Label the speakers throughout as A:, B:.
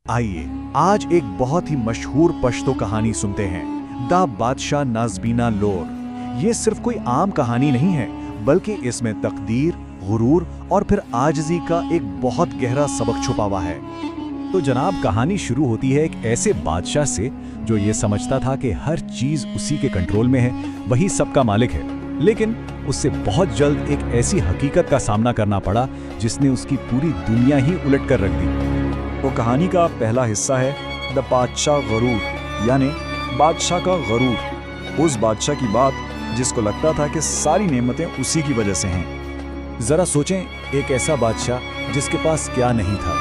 A: आइए आज एक बहुत ही मशहूर पश्तो कहानी सुनते हैं, द बादशाह नाज़बीना लोर। ये सिर्फ कोई आम कहानी नहीं है, बल्कि इसमें तकदीर, गुरूर और फिर आजिज़ी का एक बहुत गहरा सबक छुपा हुआ है। तो जनाब, कहानी शुरू होती है एक ऐसे बादशाह से जो ये समझता था कि हर चीज़ उसी के कंट्रोल में है, वही सबका मालिक है। लेकिन उससे बहुत जल्द एक ऐसी हकीकत का सामना करना पड़ा जिसने उसकी पूरी दुनिया ही उलट कर रख दी। वो कहानी का पहला हिस्सा है द बादशाह गरूर, यानी बादशाह का गरूर। उस बादशाह की बात जिसको लगता था कि सारी नेमतें उसी की वजह से हैं। ज़रा सोचें, एक ऐसा बादशाह जिसके पास क्या नहीं था,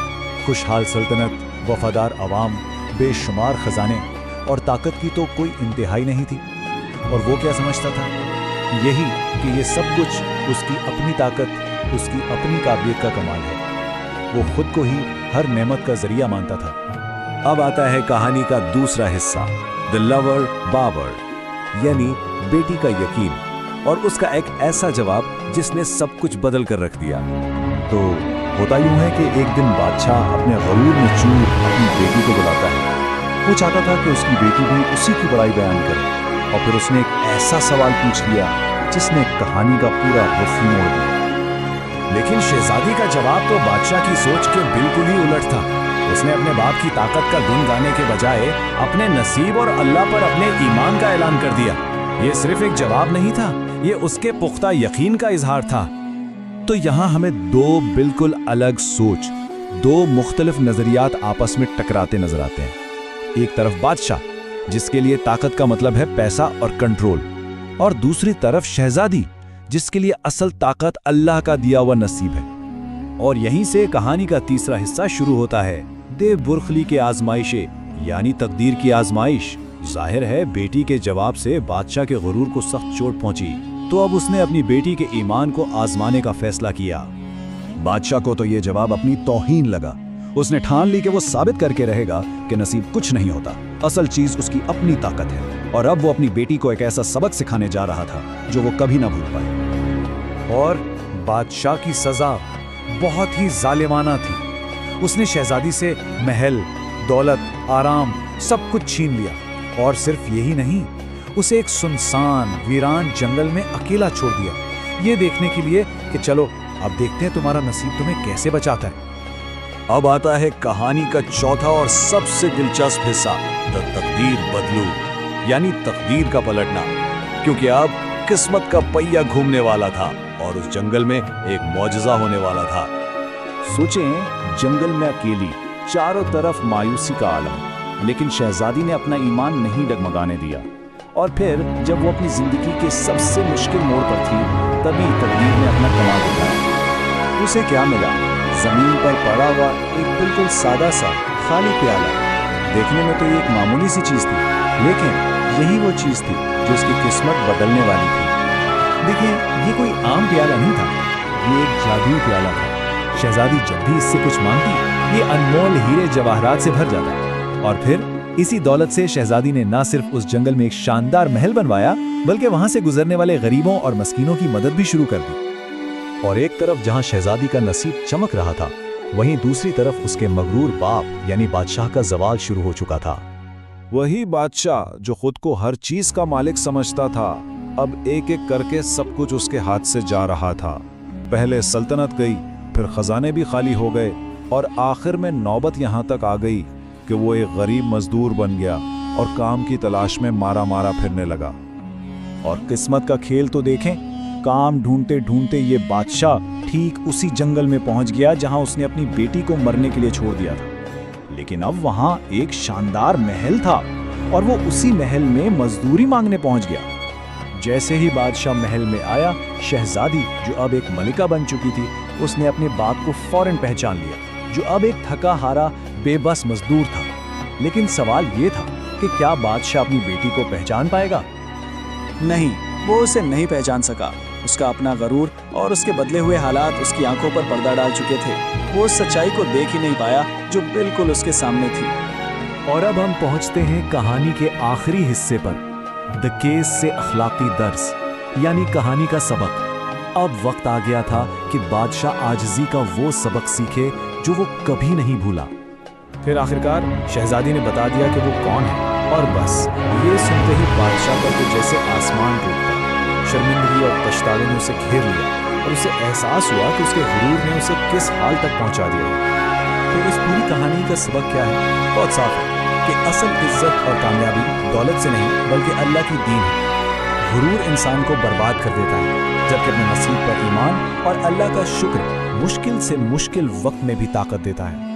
A: खुशहाल सल्तनत, वफादार अवाम, बेशुमार खजाने और ताकत की तो कोई इंतहाई नहीं थी। और वो क्या समझता था? यही कि ये सब कुछ उसकी अपनी ताकत, उसकी अपनी काबिलियत का कमाल है। वो खुद को ही हर नेमत का जरिया मानता था। अब आता है कहानी का दूसरा हिस्सा, द लवर बाबर, यानी बेटी का यकीन और उसका एक ऐसा जवाब जिसने सब कुछ बदल कर रख दिया। तो होता यूं है कि एक दिन बादशाह अपने गरूर में चूर अपनी बेटी को बुलाता है। वो चाहता था कि उसकी बेटी भी उसी की बड़ाई बयान करे, और फिर उसने एक ऐसा सवाल पूछ लिया जिसने कहानी का पूरा रुख मोड़ दिया। लेकिन शहजादी का जवाब तो बादशाह की सोच के बिल्कुल ही उलट था। उसने अपने बाप की ताकत का गुण गाने के बजाय अपने नसीब और अल्लाह पर अपने ईमान का ऐलान कर दिया। ये सिर्फ एक जवाब नहीं था, ये उसके पुख्ता यकीन का इजहार था। तो यहाँ हमें दो बिल्कुल अलग सोच, दो मुख्तलिफ नजरियात आपस में टकराते नजर आते हैं। एक तरफ बादशाह जिसके लिए ताकत का मतलब है पैसा और कंट्रोल, और दूसरी तरफ शहजादी जिसके लिए असल ताकत अल्लाह का दिया हुआ नसीब है। और यहीं से कहानी का तीसरा हिस्सा शुरू होता है, दे बुरखली के आजमाइशे, यानी तकदीर की आजमाइश। जाहिर है बेटी के जवाब से बादशाह के गुरूर को सख्त चोट पहुंची, तो अब उसने अपनी बेटी के ईमान को आजमाने का फैसला किया। बादशाह को तो ये जवाब अपनी तौहीन लगा। उसने ठान ली कि वो साबित करके रहेगा कि नसीब कुछ नहीं होता, असल चीज उसकी अपनी ताकत है। और अब वो अपनी बेटी को एक ऐसा सबक सिखाने जा रहा था जो वो कभी ना भूल पाए। और बादशाह की सजा बहुत ही जालिमाना थी। उसने शहजादी से महल, दौलत, आराम सब कुछ छीन लिया, और सिर्फ यही नहीं, उसे एक सुनसान वीरान जंगल में अकेला छोड़ दिया, ये देखने के लिए कि चलो अब देखते हैं तुम्हारा नसीब तुम्हें कैसे बचाता है। अब आता है कहानी का चौथा और सबसे दिलचस्प हिस्सा, द तकदीर बदलू, यानी तकदीर का पलटना। क्योंकि अब किस्मत का पहिया घूमने वाला था और उस जंगल में एक मौजज़ा होने वाला था। सोचें, जंगल में अकेली, चारों तरफ मायूसी का आलम, लेकिन शहजादी ने अपना ईमान नहीं डगमगाने दिया। और फिर जब वो अपनी जिंदगी के सबसे मुश्किल मोड़ पर थी, तभी तकदीर ने अपना कमाल दिखाया। उसे क्या मिला? जमीन पर पड़ा हुआ एक बिल्कुल सादा सा खाली प्याला। देखने में तो ये एक मामूली सी चीज थी, लेकिन यही वो चीज थी जो उसकी किस्मत बदलने वाली थी। देखिए, ये कोई आम प्याला नहीं था, ये एक जादुई प्याला था। शहजादी जब भी इससे कुछ मांगती, ये अनमोल हीरे जवाहरात से भर जाता। और फिर इसी दौलत से शहजादी ने न सिर्फ उस जंगल में एक शानदार महल बनवाया, बल्कि वहां से गुजरने वाले गरीबों और मस्कीनों की मदद भी शुरू कर दी। और एक तरफ जहां शहजादी का नसीब चमक रहा था, वहीं दूसरी तरफ उसके मगरूर बाप यानी बादशाह का जवाल शुरू हो चुका था। वही बादशाह जो खुद को हर चीज का मालिक समझता था, अब एक एक करके सब कुछ उसके हाथ से जा रहा था। पहले सल्तनत गई, फिर खजाने भी खाली हो गए, और आखिर में नौबत यहाँ तक आ गई कि वो एक गरीब मजदूर बन गया और काम की तलाश में मारा मारा फिरने लगा। और किस्मत का खेल तो देखें, काम ढूंढते ढूंढते ये बादशाह ठीक उसी जंगल में पहुंच गया जहां उसने अपनी बेटी को मरने के लिए छोड़ दिया था। लेकिन अब वहां एक शानदार महल था, और वो उसी महल में मजदूरी मांगने पहुंच गया। जैसे ही बादशाह महल में आया, शहजादी जो अब एक मलिका बन चुकी थी, उसने अपने बाप को फौरन पहचान लिया, जो अब एक थका हारा बेबस मजदूर था। लेकिन सवाल ये था कि क्या बादशाह अपनी बेटी को पहचान पाएगा?
B: नहीं, वो उसे नहीं पहचान सका। उसका अपना गरूर और उसके बदले हुए हालात उसकी आंखों पर पर्दा डाल चुके थे। वो उस सच्चाई को देख ही नहीं पाया जो बिल्कुल उसके सामने थी।
A: और अब हम पहुंचते हैं कहानी के आखिरी हिस्से पर, द केस से अखलाकी दर्स, यानी कहानी का सबक। अब वक्त आ गया था कि बादशाह आजिज़ी का वो सबक सीखे जो वो कभी नहीं भूला। फिर आखिरकार शहजादी ने बता दिया कि वो कौन है, और बस ये सुनते ही बादशाह पर तो जैसे आसमान टूट गया। शर्मिंदगी और पछतावे ने उसे घेर लिया और उसे एहसास हुआ कि उसके गुरूर ने उसे किस हाल तक पहुंचा दिया है। तो इस पूरी कहानी का सबक क्या है? बहुत साफ है कि असल इज्जत और कामयाबी दौलत से नहीं बल्कि अल्लाह की दीन है। गुरूर इंसान को बर्बाद कर देता है, जबकि अपने नसीब पर ईमान और अल्लाह का शुक्र मुश्किल से मुश्किल वक्त में भी ताकत देता है।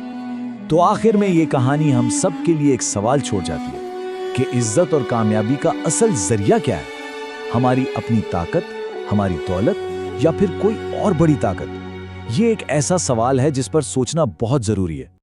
A: तो आखिर में ये कहानी हम सब के लिए एक सवाल छोड़ जाती है कि इज्जत और कामयाबी का असल जरिया क्या है? हमारी अपनी ताकत, हमारी दौलत, या फिर कोई और बड़ी ताकत? ये एक ऐसा सवाल है जिस पर सोचना बहुत जरूरी है।